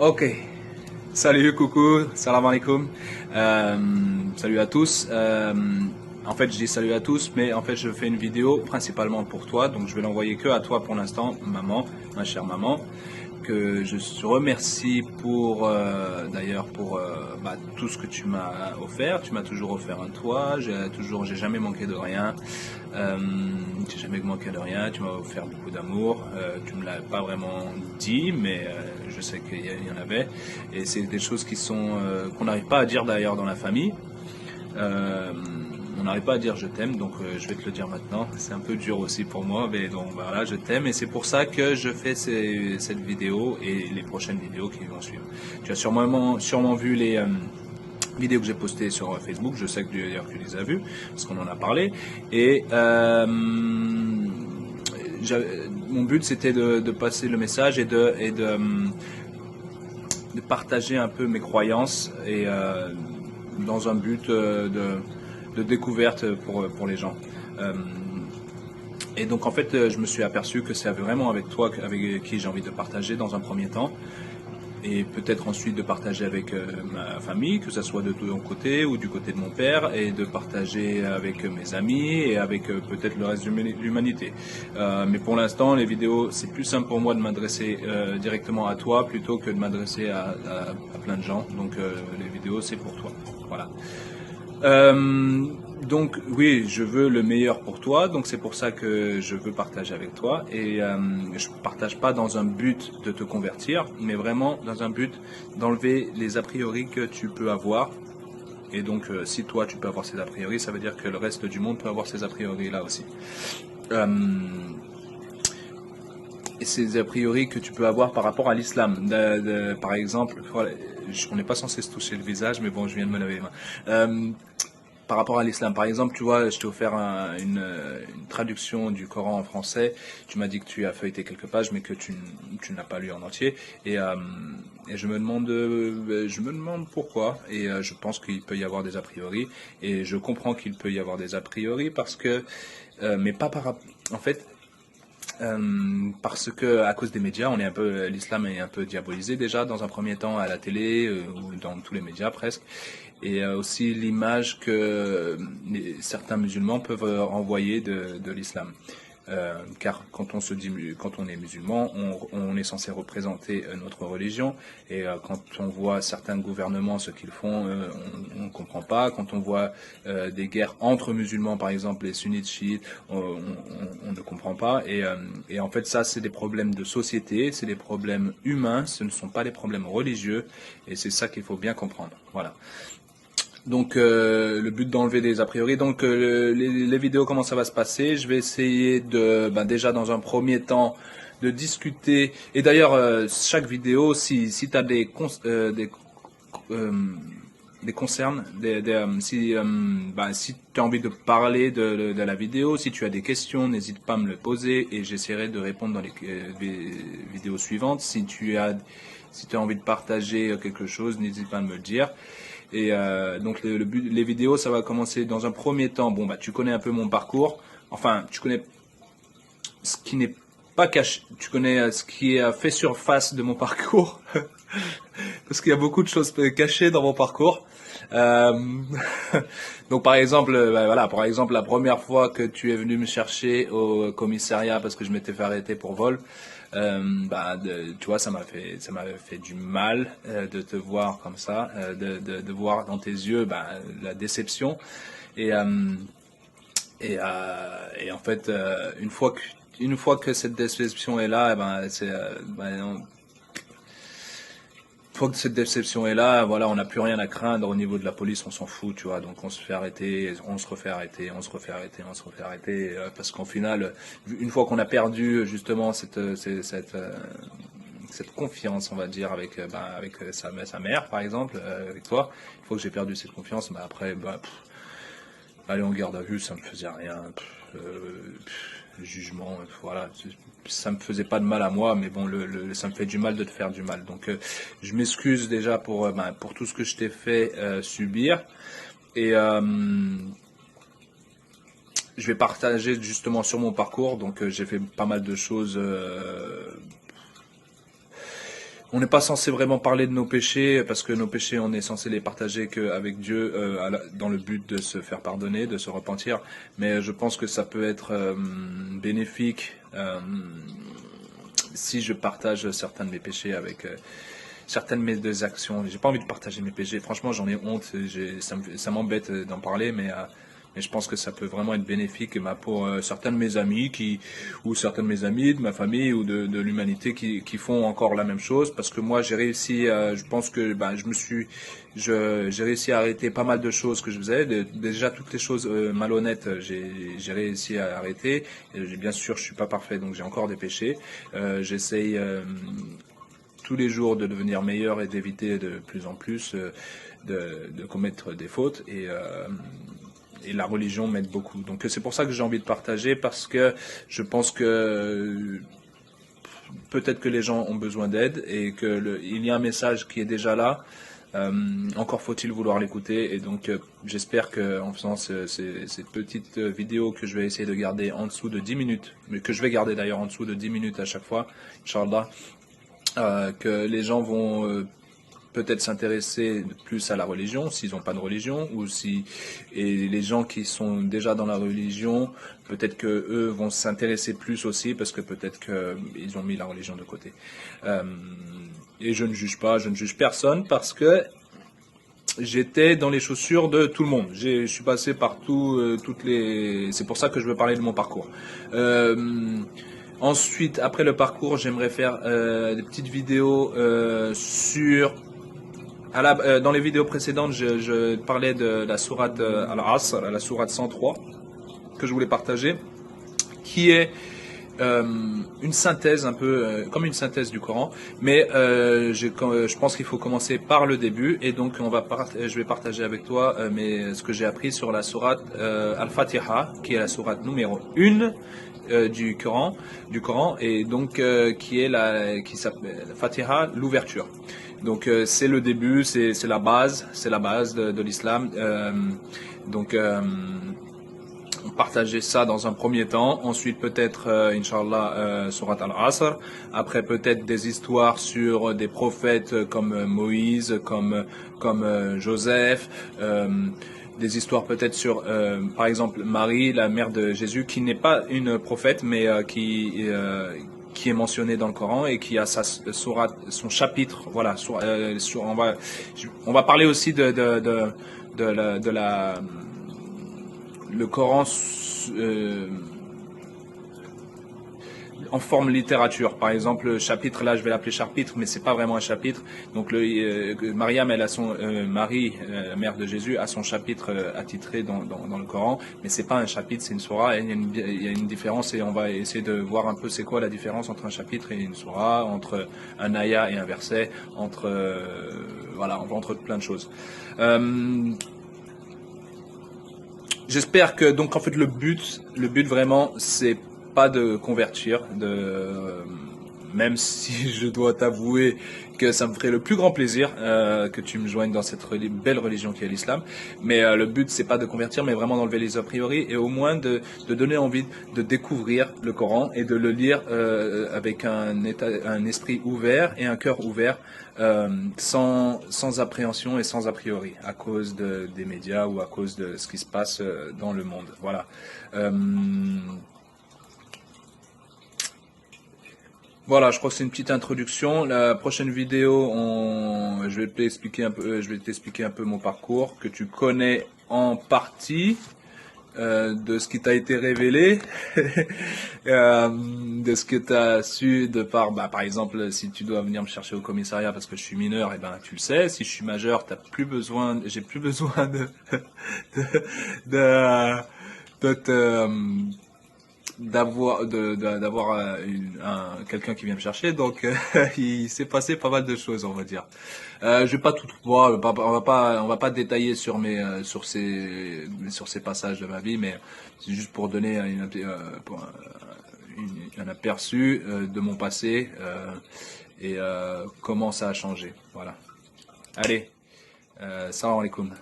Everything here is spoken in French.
Ok, salut, coucou, salam alaikum. Euh, Salut à tous. En fait, je dis salut à tous, mais en fait, je fais une vidéo principalement pour toi, donc je vais l'envoyer que à toi pour l'instant, maman, ma chère maman, que je te remercie pour d'ailleurs pour tout ce que tu m'as offert. Tu m'as toujours offert un toit, j'ai jamais manqué de rien. Euh, j'ai jamais manqué de rien. Tu m'as offert beaucoup d'amour. Tu me l'as pas vraiment dit, mais je sais qu'il y en avait. Et c'est des choses qui sont qu'on n'arrive pas à dire d'ailleurs dans la famille. Euh, on n'arrive pas à dire je t'aime, donc je vais te le dire maintenant. C'est un peu dur aussi pour moi, mais donc voilà, je t'aime et c'est pour ça que je fais cette vidéo et les prochaines vidéos qui vont suivre. Tu as sûrement vu les vidéos que j'ai postées sur Facebook. Je sais que d'ailleurs tu les as vues parce qu'on en a parlé. Et mon but c'était de passer le message de partager un peu mes croyances et dans un but de découverte pour les gens. Euh, et donc en fait, je me suis aperçu que c'est vraiment avec toi avec qui j'ai envie de partager dans un premier temps et peut-être ensuite de partager avec ma famille, que ce soit de ton côté ou du côté de mon père, et de partager avec mes amis et avec peut-être le reste de l'humanité. Mais pour l'instant, les vidéos, c'est plus simple pour moi de m'adresser directement à toi plutôt que de m'adresser à plein de gens. Donc les vidéos, c'est pour toi. Voilà. Euh, donc oui, je veux le meilleur pour toi, donc c'est pour ça que je veux partager avec toi. Et je partage pas dans un but de te convertir, mais vraiment dans un but d'enlever les a priori que tu peux avoir. Et donc si toi tu peux avoir ces a priori, ça veut dire que le reste du monde peut avoir ces a priori là aussi. Euh, et ces a priori que tu peux avoir par rapport à l'islam. Par exemple, voilà, on n'est pas censé se toucher le visage, mais bon, je viens de me laver les mains. Par rapport à l'islam. Par exemple, tu vois, je t'ai offert une traduction du Coran en français. Tu m'as dit que tu as feuilleté quelques pages, mais que tu ne l'as pas lu en entier. Et je me demande pourquoi. Et je pense qu'il peut y avoir des a priori. Et je comprends qu'il peut y avoir des a priori parce que, mais pas par, en fait, parce que à cause des médias, l'islam est un peu diabolisé déjà dans un premier temps à la télé ou dans tous les médias presque, et aussi l'image que certains musulmans peuvent renvoyer de l'islam. Car quand on est musulman, on est censé représenter notre religion. Et quand on voit certains gouvernements ce qu'ils font, on ne comprend pas. Quand on voit des guerres entre musulmans, par exemple les sunnites, chiites, on ne comprend pas. Et en fait, ça, c'est des problèmes de société, c'est des problèmes humains, ce ne sont pas des problèmes religieux. Et c'est ça qu'il faut bien comprendre. Voilà. Donc le but d'enlever des a priori. Donc les vidéos, comment ça va se passer? Je vais essayer déjà dans un premier temps de discuter. Et d'ailleurs chaque vidéo, si tu as euh, des concerns, si tu as envie de parler de la vidéo, si tu as des questions, n'hésite pas à me le poser et j'essaierai de répondre dans les vidéos suivantes. Si tu as envie de partager quelque chose, n'hésite pas à me le dire. Et donc les vidéos, ça va commencer dans un premier temps. Bon, bah tu connais un peu mon parcours. Enfin, tu connais ce qui n'est pas caché. Tu connais ce qui est fait surface de mon parcours. Parce qu'il y a beaucoup de choses cachées dans mon parcours. Euh, donc par exemple, par exemple la première fois que tu es venu me chercher au commissariat parce que je m'étais fait arrêter pour vol, tu vois, ça m'a fait du mal de te voir comme ça, de voir dans tes yeux la déception et et en fait une fois que cette déception est là, une fois que cette déception est là, voilà, on n'a plus rien à craindre au niveau de la police, on s'en fout, tu vois. Donc on se fait arrêter, on se refait arrêter, on se refait arrêter, on se refait arrêter, parce qu'en final, une fois qu'on a perdu justement cette confiance, on va dire, avec sa mère, par exemple, avec toi, une fois que j'ai perdu cette confiance, après, aller en garde à vue, ça me faisait rien. Jugement, voilà, ça me faisait pas de mal à moi, mais bon, ça me fait du mal de te faire du mal. Donc, je m'excuse déjà pour tout ce que je t'ai fait subir. Et je vais partager justement sur mon parcours. Donc, j'ai fait pas mal de choses On n'est pas censé vraiment parler de nos péchés, parce que nos péchés, on est censé les partager qu'avec Dieu, dans le but de se faire pardonner, de se repentir. Mais je pense que ça peut être bénéfique si je partage certains de mes péchés avec certaines de mes actions. J'ai pas envie de partager mes péchés. Franchement, j'en ai honte. Ça m'embête d'en parler, mais je pense que ça peut vraiment être bénéfique pour certains de mes amis ou certains de mes amis, de ma famille ou de l'humanité qui font encore la même chose. Parce que moi, j'ai réussi, je pense que j'ai réussi à arrêter pas mal de choses que je faisais. Déjà, toutes les choses malhonnêtes, j'ai réussi à arrêter. Et bien sûr, je suis pas parfait, donc j'ai encore des péchés. J'essaye tous les jours de devenir meilleur et d'éviter de plus en plus de commettre des fautes. Et la religion m'aide beaucoup. Donc c'est pour ça que j'ai envie de partager, parce que je pense que peut-être que les gens ont besoin d'aide et il y a un message qui est déjà là. Encore faut-il vouloir l'écouter. Et donc j'espère qu'en faisant ces petites vidéos que je vais essayer de garder en dessous de 10 minutes, mais que je vais garder d'ailleurs en dessous de 10 minutes à chaque fois, Inch'Allah, que les gens vont peut-être s'intéresser plus à la religion, s'ils n'ont pas de religion, et les gens qui sont déjà dans la religion, peut-être que eux vont s'intéresser plus aussi, parce que peut-être qu'ils ont mis la religion de côté. Et je ne juge pas, je ne juge personne, parce que j'étais dans les chaussures de tout le monde. Je suis passé par c'est pour ça que je veux parler de mon parcours. Ensuite, après le parcours, j'aimerais faire des petites vidéos dans les vidéos précédentes, je parlais de la sourate Al-Asr, la sourate 103, que je voulais partager, qui est une synthèse, un peu comme une synthèse du Coran, mais je pense qu'il faut commencer par le début, et donc je vais partager avec toi ce que j'ai appris sur la sourate Al-Fatiha, qui est la sourate numéro 1 du Coran, et donc qui s'appelle Fatiha, l'ouverture. Donc c'est le début, c'est la base de l'islam. Donc partager ça dans un premier temps, ensuite peut-être Inch'Allah Surat Al-Asr, après peut-être des histoires sur des prophètes comme Moïse, comme Joseph, des histoires peut-être sur par exemple Marie, la mère de Jésus, qui n'est pas une prophète, mais qui est mentionnée dans le Coran et qui a son chapitre. Voilà, on va parler aussi le Coran en forme littérature. Par exemple, le chapitre, là, je vais l'appeler chapitre, mais c'est pas vraiment un chapitre. Donc, Mariam, elle a Marie, la mère de Jésus, a son chapitre attitré dans le Coran, mais c'est pas un chapitre, c'est une sourate. Il y a une différence, et on va essayer de voir un peu c'est quoi la différence entre un chapitre et une sourate, entre un ayat et un verset, entre plein de choses. J'espère que, donc en fait, le but vraiment, c'est pas de convertir, même si je dois t'avouer que ça me ferait le plus grand plaisir que tu me joignes dans cette belle religion qui est l'islam. Mais le but, c'est pas de convertir, mais vraiment d'enlever les a priori, et au moins de donner envie de découvrir le Coran et de le lire avec un esprit ouvert et un cœur ouvert, sans appréhension et sans a priori, à cause des médias ou à cause de ce qui se passe dans le monde. Voilà. Voilà, je crois que c'est une petite introduction. La prochaine vidéo, je vais t'expliquer un peu mon parcours, que tu connais en partie, de ce qui t'a été révélé, de ce que tu as su par exemple, si tu dois venir me chercher au commissariat parce que je suis mineur, et ben tu le sais. Si je suis majeur, j'ai plus besoin d'avoir quelqu'un qui vient me chercher. Donc il s'est passé pas mal de choses, on va dire. Je vais pas tout voir, on va pas détailler sur ces passages de ma vie, mais c'est juste pour donner un aperçu de mon passé et comment ça a changé. Voilà. Allez, salam alaikum.